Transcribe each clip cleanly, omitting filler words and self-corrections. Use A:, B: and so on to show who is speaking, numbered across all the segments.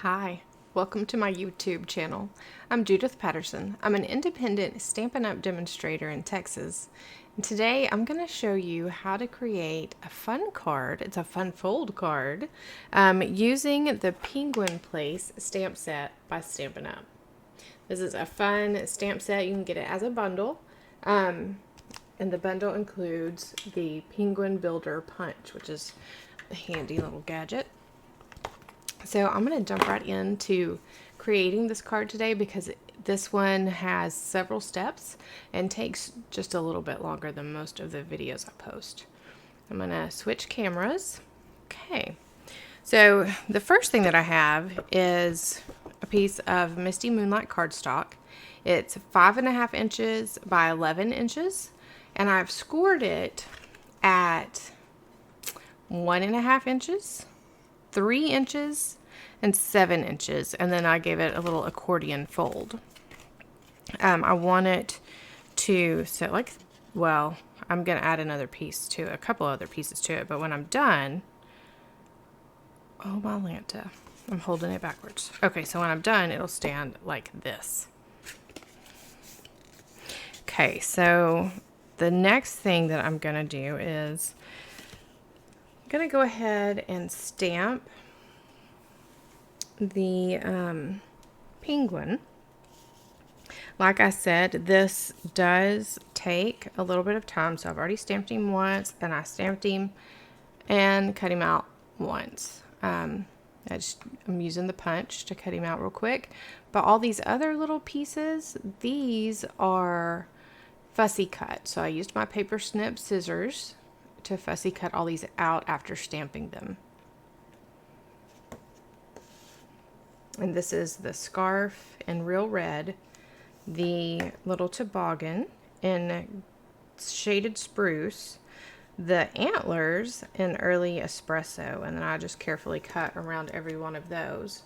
A: Hi, welcome to my YouTube channel. I'm Judith Patterson. I'm an independent Stampin' Up! Demonstrator in Texas. And today I'm going to show you how to create a fun card. It's a fun fold card using the Penguin Place stamp set by Stampin' Up! This is a fun stamp set. You can get it as a bundle. And the bundle includes the Penguin Builder Punch, which is a handy little gadget. So I'm going to jump right into creating this card today because this one has several steps and takes just a little bit longer than most of the videos I post. I'm going to switch cameras. Okay. So the first thing that I have is a piece of Misty Moonlight cardstock. It's 5.5 inches by 11 inches, and I've scored it at 1.5 inches, 3 inches, and 7 inches, and then I gave it a little accordion fold. I want it to sit like, well, I'm going to add another piece to it, a couple other pieces to it, but when I'm done, oh my Lanta, I'm holding it backwards. Okay, so when I'm done, it'll stand like this. Okay, so the next thing that I'm going to do is I'm going to go ahead and stamp the penguin. Like I said, this does take a little bit of time, so I've already stamped him once, and I stamped him and cut him out once. I'm using the punch to cut him out real quick, but all these other little pieces, these are fussy cut. So I used my paper snip scissors to fussy cut all these out after stamping them. And this is the scarf in real red, the little toboggan in shaded spruce, the antlers in early espresso, and then I just carefully cut around every one of those.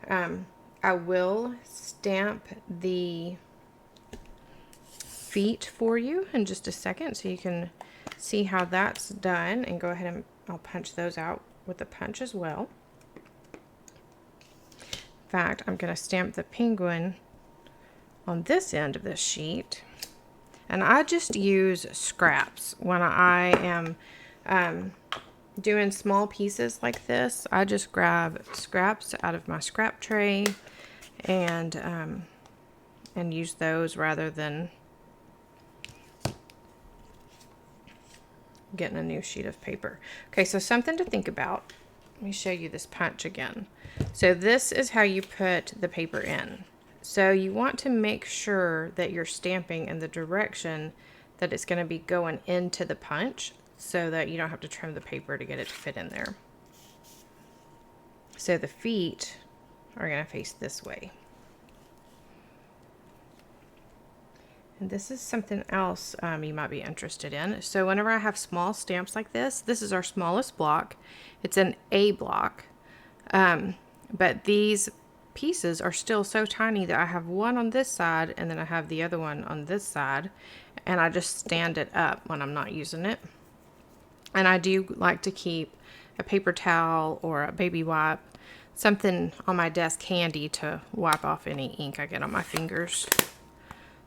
A: I will stamp the feet for you in just a second so you can see how that's done, and go ahead and I'll punch those out with the punch as well. In fact, I'm going to stamp the penguin on this end of this sheet, and I just use scraps when I am doing small pieces like this. I just grab scraps out of my scrap tray and use those rather than getting a new sheet of paper. Okay, so something to think about. Let me show you this punch again. So this is how you put the paper in. So you want to make sure that you're stamping in the direction that it's going to be going into the punch so that you don't have to trim the paper to get it to fit in there. So the feet are going to face this way. And this is something else you might be interested in. So whenever I have small stamps like this is our smallest block. It's an A block. But these pieces are still so tiny that I have one on this side and then I have the other one on this side, and I just stand it up when I'm not using it. And I do like to keep a paper towel or a baby wipe, something on my desk handy to wipe off any ink I get on my fingers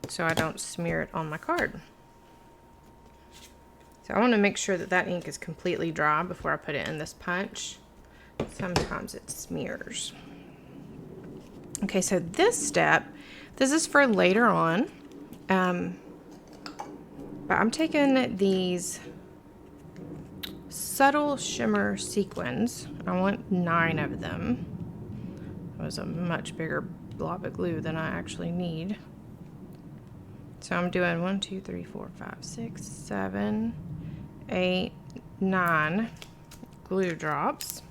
A: so I don't smear it on my card. So I want to make sure that that ink is completely dry before I put it in this punch. Sometimes it smears. Okay, so this step, this is for later on. But I'm taking these subtle shimmer sequins. I want 9 of them. That was a much bigger blob of glue than I actually need. So I'm doing 1, 2, 3, 4, 5, 6, 7, 8, 9 glue drops.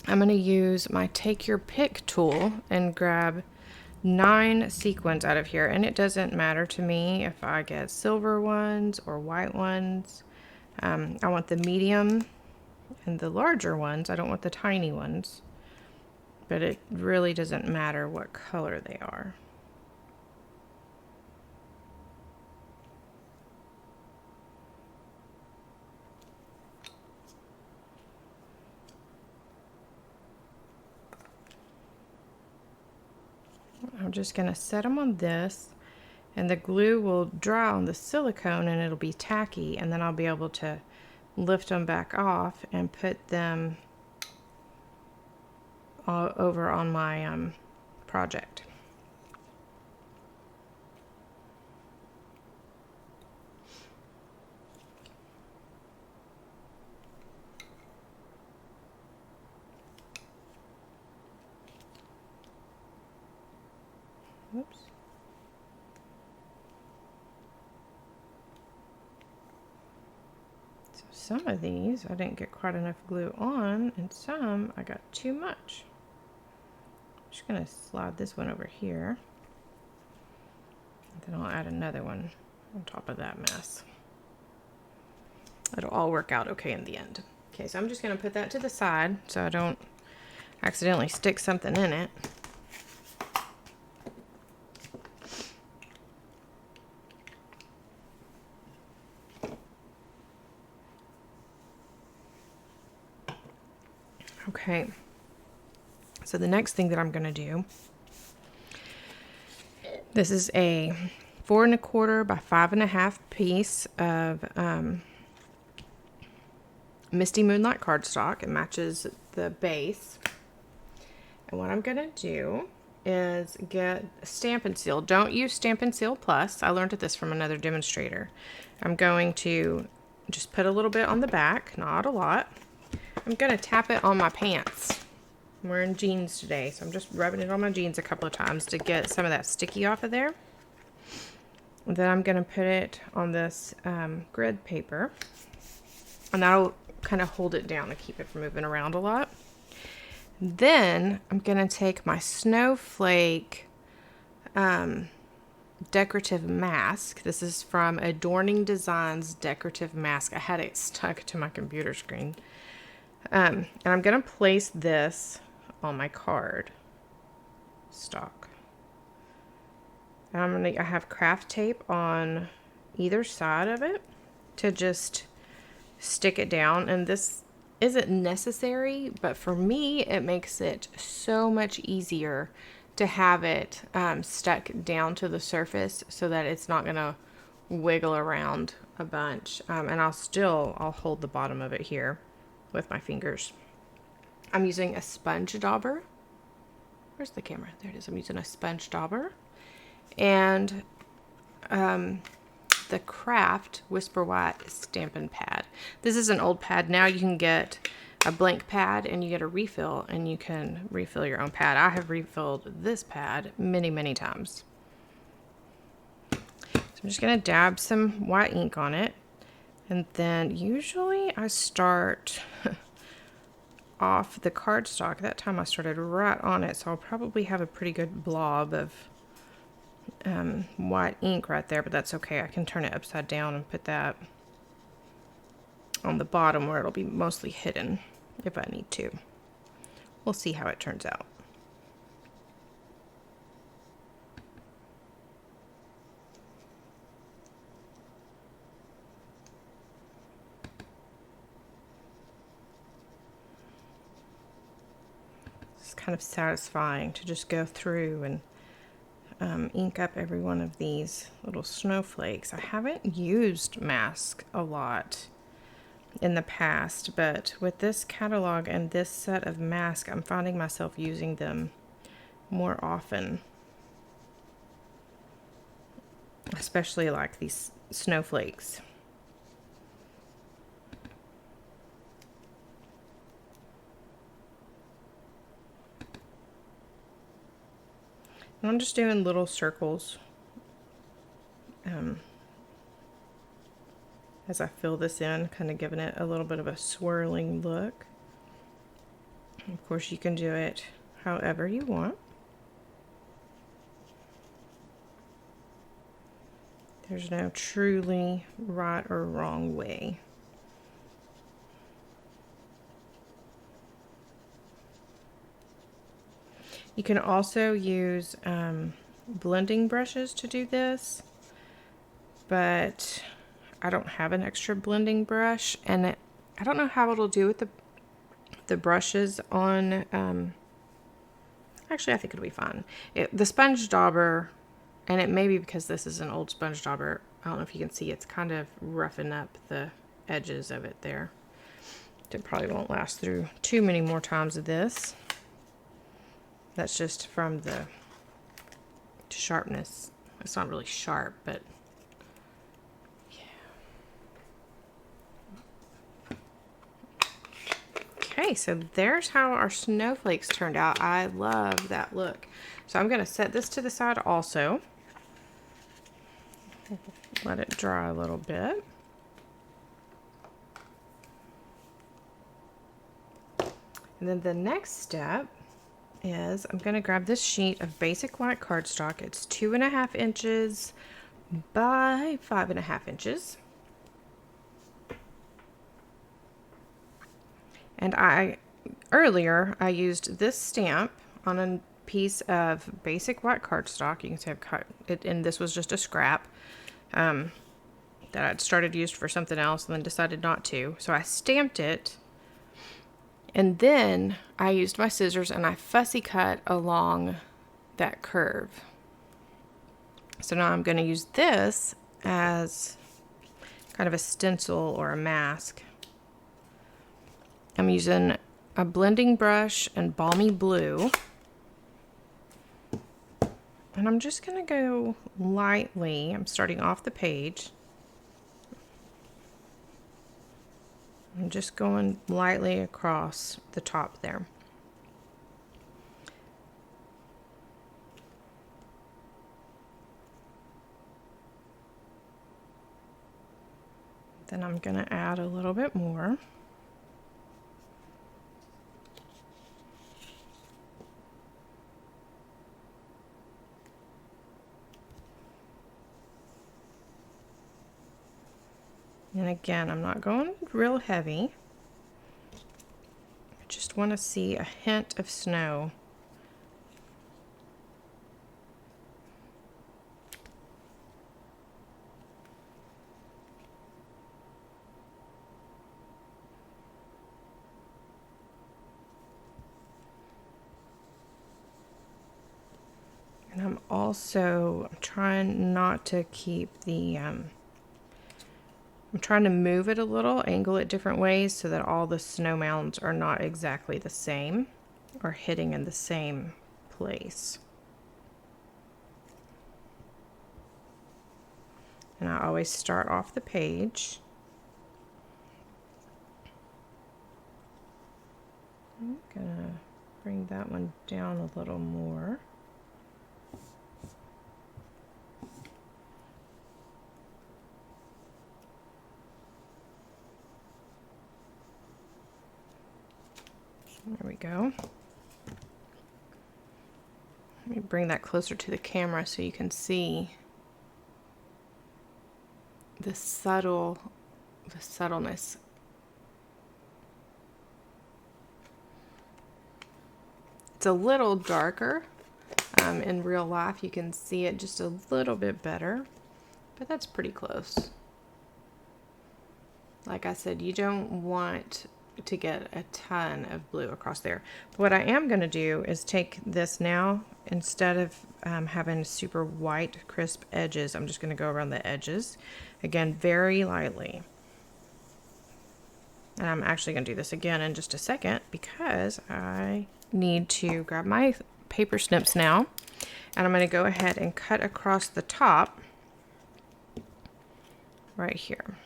A: I'm going to use my Take Your Pick tool and grab 9 sequins out of here. And it doesn't matter to me if I get silver ones or white ones. I want the medium and the larger ones. I don't want the tiny ones. But it really doesn't matter what color they are. I'm just going to set them on this, and the glue will dry on the silicone and it'll be tacky, and then I'll be able to lift them back off and put them all over on my project. Oops. So some of these I didn't get quite enough glue on, and some I got too much. I'm just going to slide this one over here, and then I'll add another one on top of that mess. It'll all work out okay in the end. Okay, so I'm just going to put that to the side so I don't accidentally stick something in it. Okay, so the next thing that I'm going to do, this is a 4 1/4 by 5 1/2 piece of Misty Moonlight cardstock. It matches the base. And what I'm going to do is get Stampin' Seal. Don't use Stampin' Seal Plus. I learned this from another demonstrator. I'm going to just put a little bit on the back, not a lot. I'm going to tap it on my pants. I'm wearing jeans today, so I'm just rubbing it on my jeans a couple of times to get some of that sticky off of there. And then I'm going to put it on this grid paper, and that'll kind of hold it down and keep it from moving around a lot. Then I'm going to take my snowflake decorative mask. This is from Adorning Designs Decorative Mask. I had it stuck to my computer screen. And I'm going to place this on my card stock. And I have craft tape on either side of it to just stick it down. And this isn't necessary, but for me, it makes it so much easier to have it stuck down to the surface so that it's not going to wiggle around a bunch. And I'll hold the bottom of it here with my fingers. I'm using a sponge dauber. Where's the camera? There it is. I'm using a sponge dauber. And the Craft Whisper White Stampin' Pad. This is an old pad. Now you can get a blank pad and you get a refill, and you can refill your own pad. I have refilled this pad many, many times. So I'm just going to dab some white ink on it. And then usually I start off the cardstock. That time I started right on it, so I'll probably have a pretty good blob of white ink right there, but that's okay. I can turn it upside down and put that on the bottom where it'll be mostly hidden if I need to. We'll see how it turns out. It's kind of satisfying to just go through and ink up every one of these little snowflakes. I haven't used masks a lot in the past, but with this catalog and this set of masks, I'm finding myself using them more often. Especially like these snowflakes. And I'm just doing little circles as I fill this in, kind of giving it a little bit of a swirling look. Of course, you can do it however you want. There's no truly right or wrong way. You can also use blending brushes to do this, but I don't have an extra blending brush, and I don't know how it'll do with the brushes on Actually, I think it'll be fun. The sponge dauber, and it may be because this is an old sponge dauber, I don't know if you can see, it's kind of roughing up the edges of it there. It probably won't last through too many more times of this. That's just from the sharpness. It's not really sharp, but yeah. Okay, so there's how our snowflakes turned out. I love that look. So I'm going to set this to the side also. Let it dry a little bit. And then the next step is I'm going to grab this sheet of basic white cardstock. It's 2.5 inches by 5.5 inches. And earlier I used this stamp on a piece of basic white cardstock. You can see I've cut it, and this was just a scrap that I'd started used for something else and then decided not to. So I stamped it, and then I used my scissors and I fussy cut along that curve. So now I'm going to use this as kind of a stencil or a mask. I'm using a blending brush and balmy blue. And I'm just going to go lightly. I'm starting off the page. I'm just going lightly across the top there. Then I'm going to add a little bit more. And again, I'm not going real heavy. I just want to see a hint of snow. And I'm also trying not to keep the I'm trying to move it a little, angle it different ways so that all the snow mounds are not exactly the same or hitting in the same place. And I always start off the page. I'm gonna bring that one down a little more. There we go. Let me bring that closer to the camera so you can see the subtleness. It's a little darker. In real life, you can see it just a little bit better, but that's pretty close. Like I said, you don't want to get a ton of blue across there. But what I am going to do is take this now, instead of having super white crisp edges, I'm just going to go around the edges again very lightly. And I'm actually going to do this again in just a second because I need to grab my paper snips now, and I'm going to go ahead and cut across the top right here.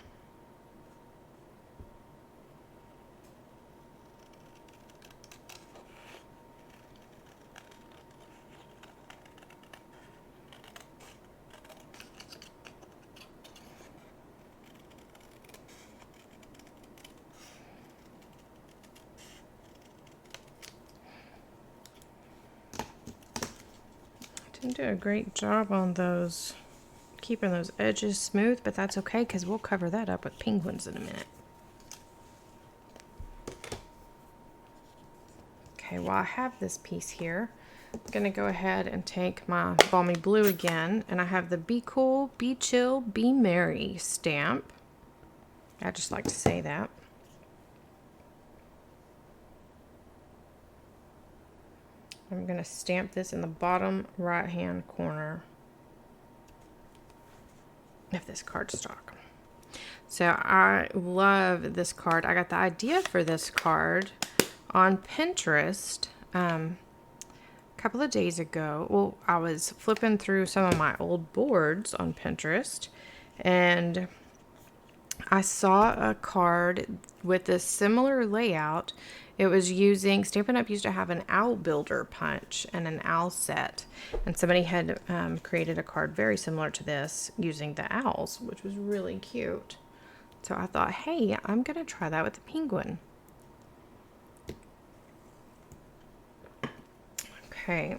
A: Didn't do a great job on those, keeping those edges smooth, but that's okay because we'll cover that up with penguins in a minute. Okay, well, I have this piece here. I'm gonna go ahead and take my balmy blue again, and I have the Be Cool, Be Chill, Be Merry stamp. I just like to say that. I'm going to stamp this in the bottom right hand corner of this cardstock. So I love this card. I got the idea for this card on Pinterest a couple of days ago. Well, I was flipping through some of my old boards on Pinterest, and I saw a card with a similar layout. It was using, Stampin' Up! Used to have an owl builder punch and an owl set. And somebody had created a card very similar to this using the owls, which was really cute. So I thought, hey, I'm going to try that with the penguin. Okay.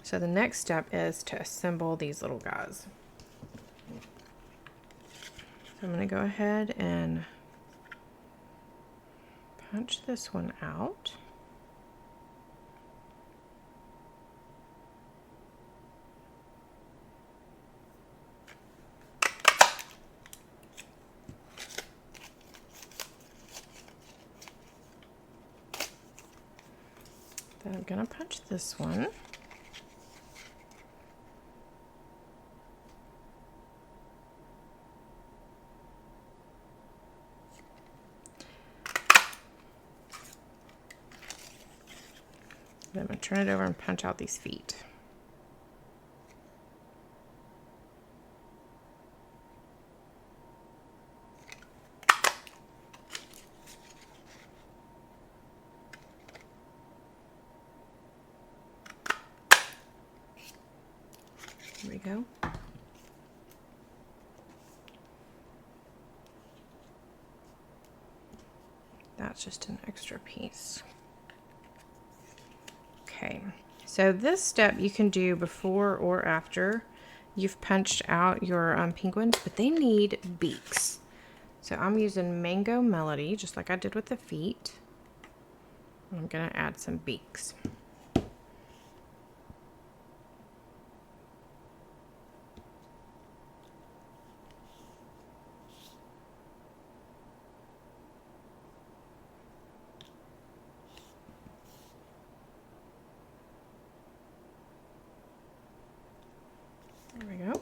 A: So the next step is to assemble these little guys. So I'm going to go ahead and punch this one out. Then I'm going to punch this one. Then I'm going to turn it over and punch out these feet. There we go. That's just an extra piece. Okay, so this step you can do before or after you've punched out your penguins, but they need beaks. So I'm using Mango Melody, just like I did with the feet. I'm going to add some beaks. There we go.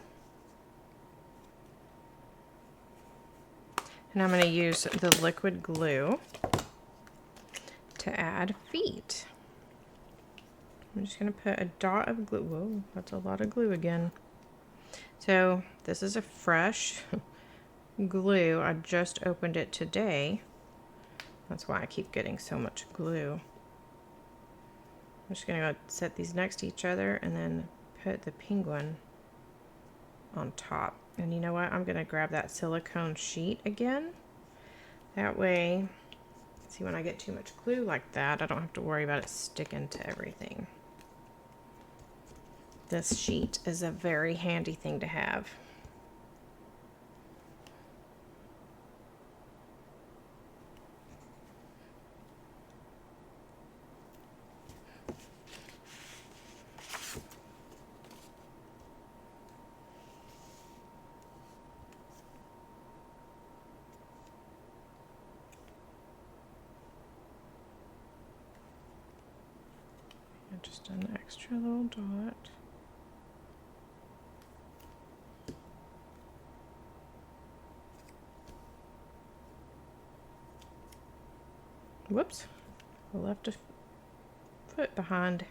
A: And I'm going to use the liquid glue to add feet. I'm just going to put a dot of glue. Whoa, that's a lot of glue again. So this is a fresh glue. I just opened it today. That's why I keep getting so much glue. I'm just going to go set these next to each other and then put the penguin on top. And you know what? I'm going to grab that silicone sheet again. That way, see, when I get too much glue like that, I don't have to worry about it sticking to everything. This sheet is a very handy thing to have. Just an extra little dot. Whoops, I left a foot behind.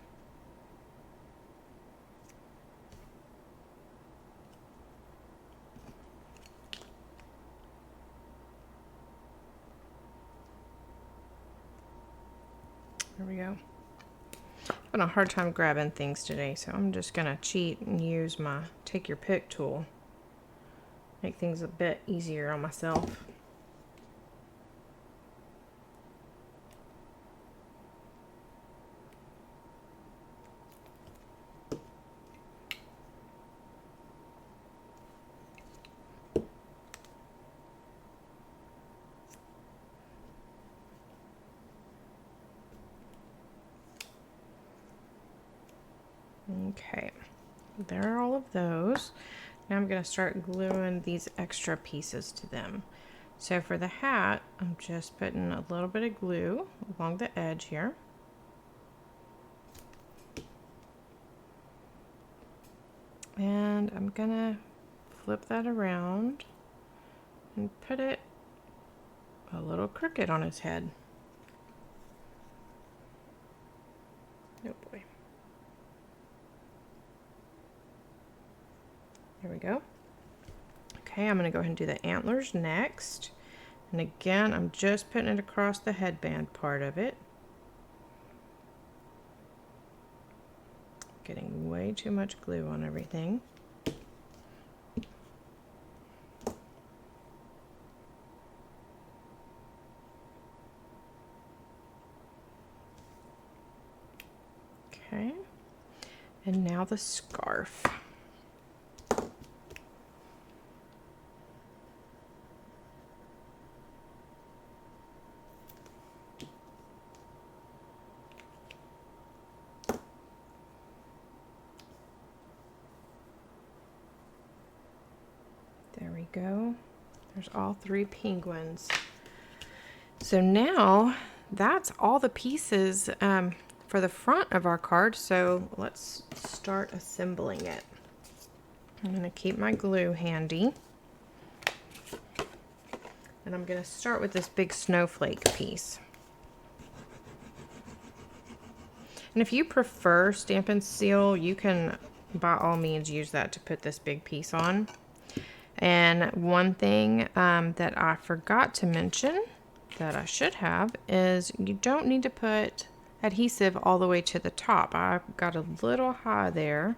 A: There we go. Having a hard time grabbing things today, so I'm just gonna cheat and use my take your pick tool. Make things a bit easier on myself. Okay, there are all of those. Now I'm going to start gluing these extra pieces to them. So for the hat, I'm just putting a little bit of glue along the edge here. And I'm gonna flip that around and put it a little crooked on his head. Oh boy. There we go. Okay, I'm gonna go ahead and do the antlers next. And again, I'm just putting it across the headband part of it. Getting way too much glue on everything. Okay, and now the scarf. There we go. There's all 3 penguins. So now that's all the pieces for the front of our card. So let's start assembling it. I'm going to keep my glue handy. And I'm going to start with this big snowflake piece. And if you prefer Stampin' Seal, you can by all means use that to put this big piece on. And one thing that I forgot to mention that I should have is you don't need to put adhesive all the way to the top. I got a little high there,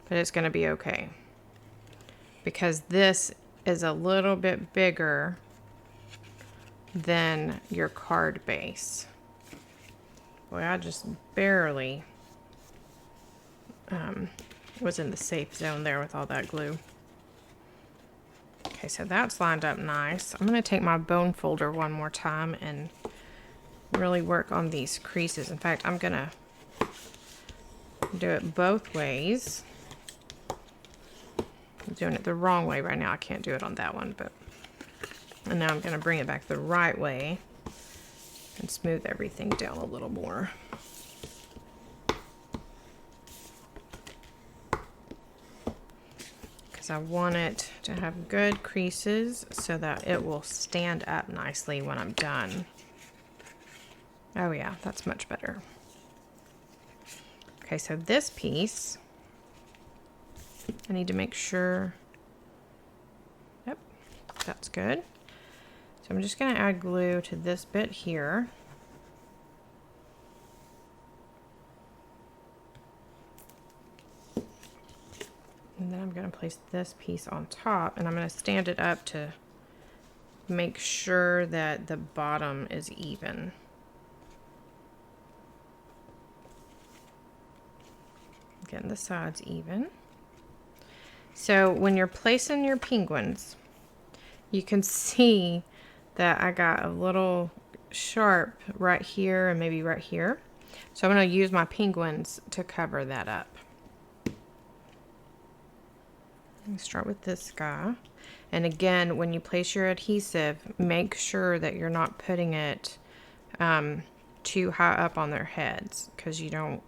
A: but it's going to be okay because this is a little bit bigger than your card base. Boy, I just barely was in the safe zone there with all that glue. Okay, so that's lined up nice. I'm going to take my bone folder one more time and really work on these creases. In fact, I'm going to do it both ways. I'm doing it the wrong way right now. I can't do it on that one, but and now I'm going to bring it back the right way and smooth everything down a little more. I want it to have good creases so that it will stand up nicely when I'm done. Oh yeah, that's much better. Okay, so this piece, I need to make sure, yep, that's good. So I'm just going to add glue to this bit here. And then I'm going to place this piece on top, and I'm going to stand it up to make sure that the bottom is even. Getting the sides even. So when you're placing your penguins, you can see that I got a little sharp right here and maybe right here. So I'm going to use my penguins to cover that up. Start with this guy, and again, when you place your adhesive, make sure that you're not putting it too high up on their heads, because you don't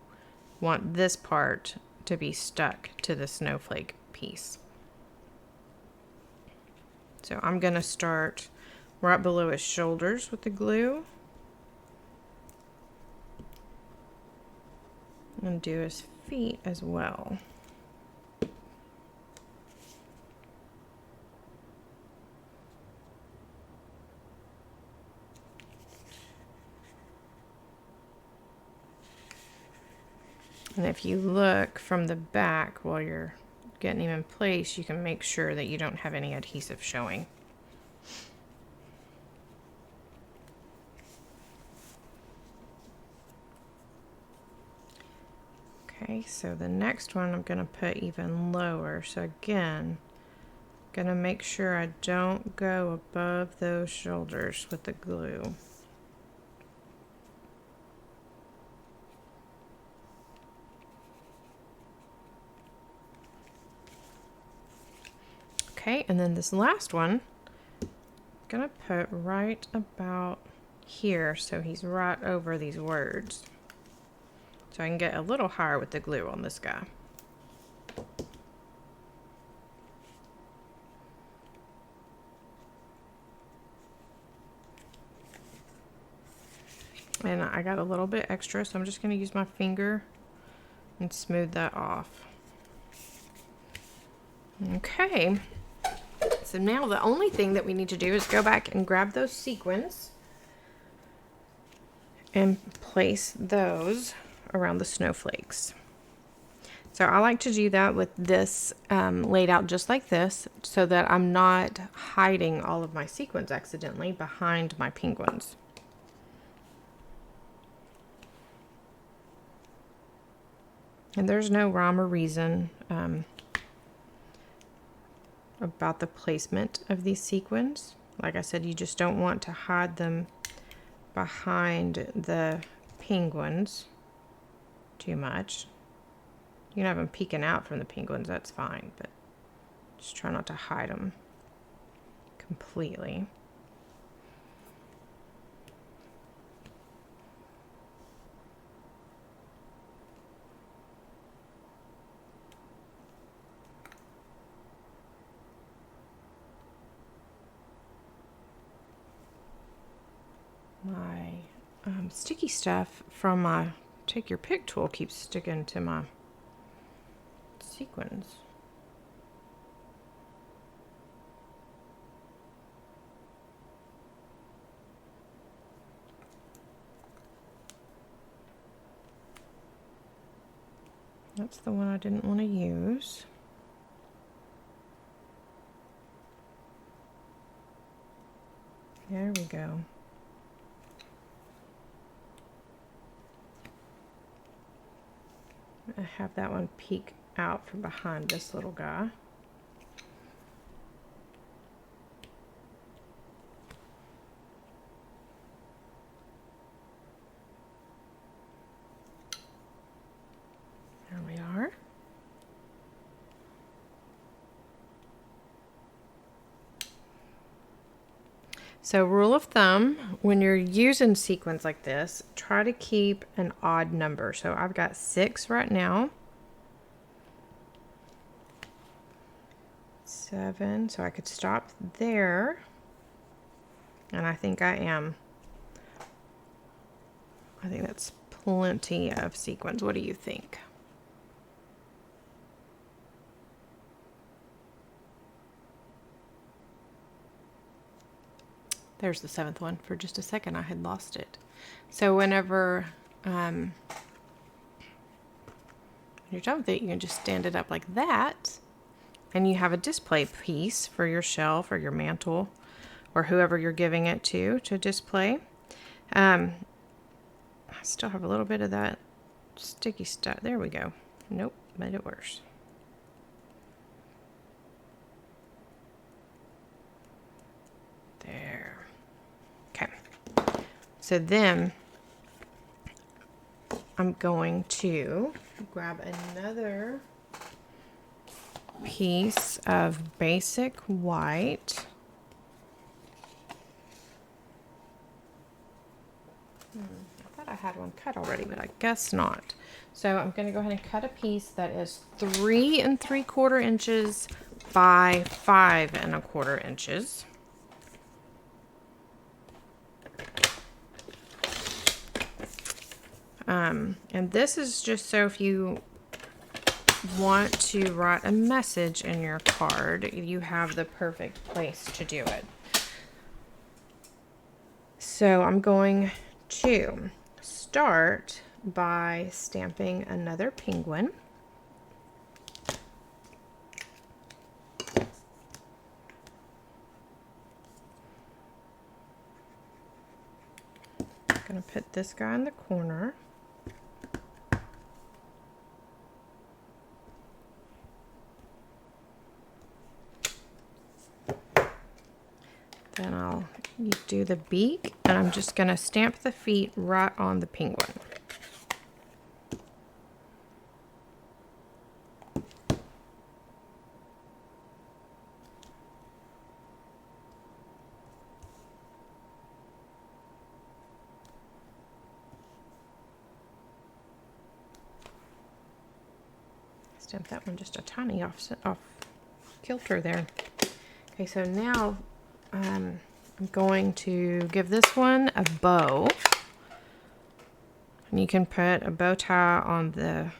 A: want this part to be stuck to the snowflake piece. So I'm going to start right below his shoulders with the glue and do his feet as well. And if you look from the back while you're getting him in place, you can make sure that you don't have any adhesive showing. Okay, so the next one I'm going to put even lower. So again, going to make sure I don't go above those shoulders with the glue. Okay, and then this last one, gonna put right about here so he's right over these words. So I can get a little higher with the glue on this guy. And I got a little bit extra, so I'm just going to use my finger and smooth that off. Okay, so now the only thing that we need to do is go back and grab those sequins and place those around the snowflakes. So I like to do that with this laid out just like this, so that I'm not hiding all of my sequins accidentally behind my penguins. And there's no rhyme or reason about the placement of these sequins. Like I said, you just don't want to hide them behind the penguins too much. You can have them peeking out from the penguins, that's fine, but just try not to hide them completely. My sticky stuff from my take your pick tool keeps sticking to my sequins. That's the one I didn't want to use. There we go. I have that one peek out from behind this little guy. There we are. So rule of thumb, when you're using sequins like this, try to keep an odd number. So I've got 6 right now. 7, so I could stop there. And I think I am. I think that's plenty of sequins. What do you think? There's the 7th one. For just a second, I had lost it. So whenever you're done with it, you can just stand it up like that, and you have a display piece for your shelf or your mantle or whoever you're giving it to display. I still have a little bit of that sticky stuff. There we go. Nope, made it worse. There. Okay, so then I'm going to grab another piece of basic white. I thought I had one cut already, but I guess not. So I'm going to go ahead and cut a piece that is 3 3/4 inches by 5 1/4 inches. And this is just so if you want to write a message in your card, you have the perfect place to do it. So I'm going to start by stamping another penguin. I'm going to put this guy in the corner. Then I'll do the beak, and I'm just going to stamp the feet right on the penguin. Stamp that one just a tiny off kilter there. Okay, so now I'm going to give this one a bow. And you can put a bow tie on the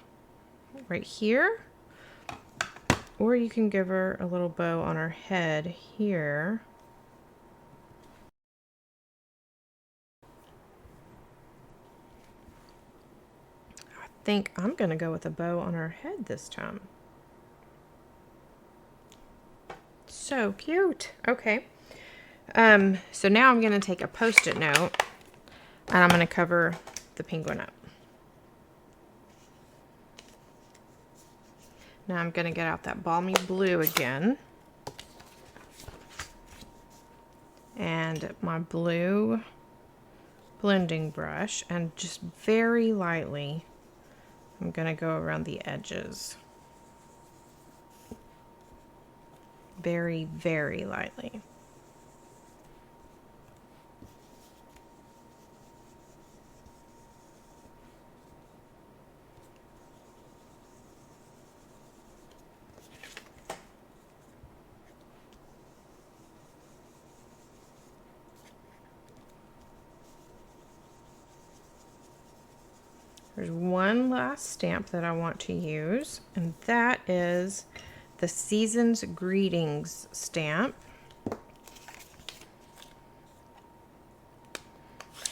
A: right here, or you can give her a little bow on her head here. I think I'm going to go with a bow on her head this time. So cute. Okay. So now I'm going to take a Post-it note and I'm going to cover the penguin up. Now I'm going to get out that balmy blue again. And my blue blending brush, and just very lightly I'm going to go around the edges. Very, very lightly. There's one last stamp that I want to use, and that is the Season's Greetings stamp.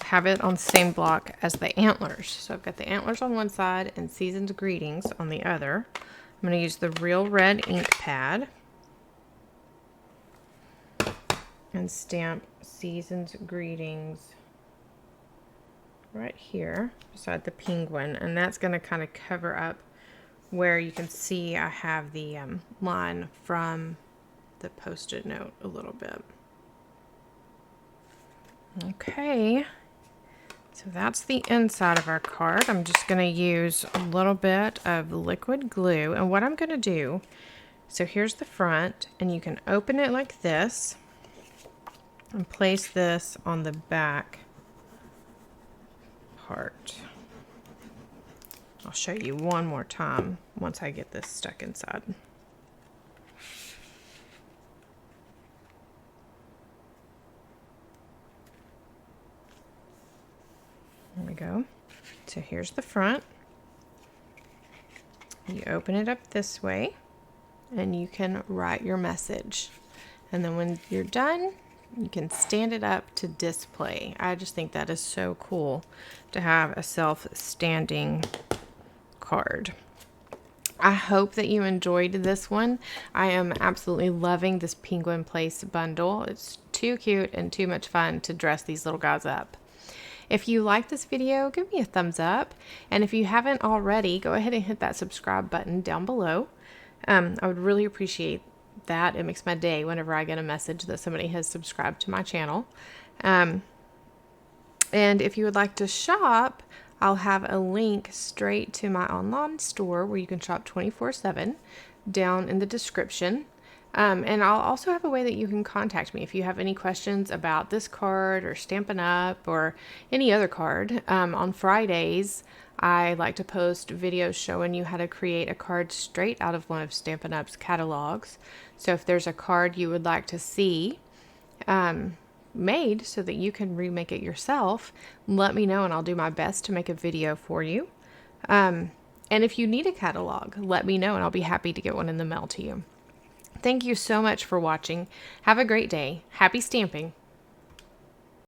A: Have it on the same block as the antlers. So I've got the antlers on one side and Season's Greetings on the other. I'm going to use the Real Red ink pad and stamp Season's Greetings right here beside the penguin, and that's going to kind of cover up where you can see I have the line from the Post-it note a little bit. Okay, so that's the inside of our card. I'm just going to use a little bit of liquid glue, and what I'm going to do, so here's the front, and you can open it like this and place this on the back part. I'll show you one more time once I get this stuck inside. There we go. So here's the front. You open it up this way and you can write your message. And then when you're done, you can stand it up to display. I just think that is so cool to have a self-standing card. I hope that you enjoyed this one. I am absolutely loving this Penguin Place bundle. It's too cute and too much fun to dress these little guys up. If you like this video, give me a thumbs up. And if you haven't already, go ahead and hit that subscribe button down below. I would really appreciate that. It makes my day whenever I get a message that somebody has subscribed to my channel. And if you would like to shop, I'll have a link straight to my online store where you can shop 24/7 down in the description. And I'll also have a way that you can contact me if you have any questions about this card or Stampin' Up or any other card. On Fridays, I like to post videos showing you how to create a card straight out of one of Stampin' Up's catalogs. So if there's a card you would like to see made so that you can remake it yourself, let me know and I'll do my best to make a video for you. And if you need a catalog, let me know and I'll be happy to get one in the mail to you. Thank you so much for watching. Have a great day. Happy stamping.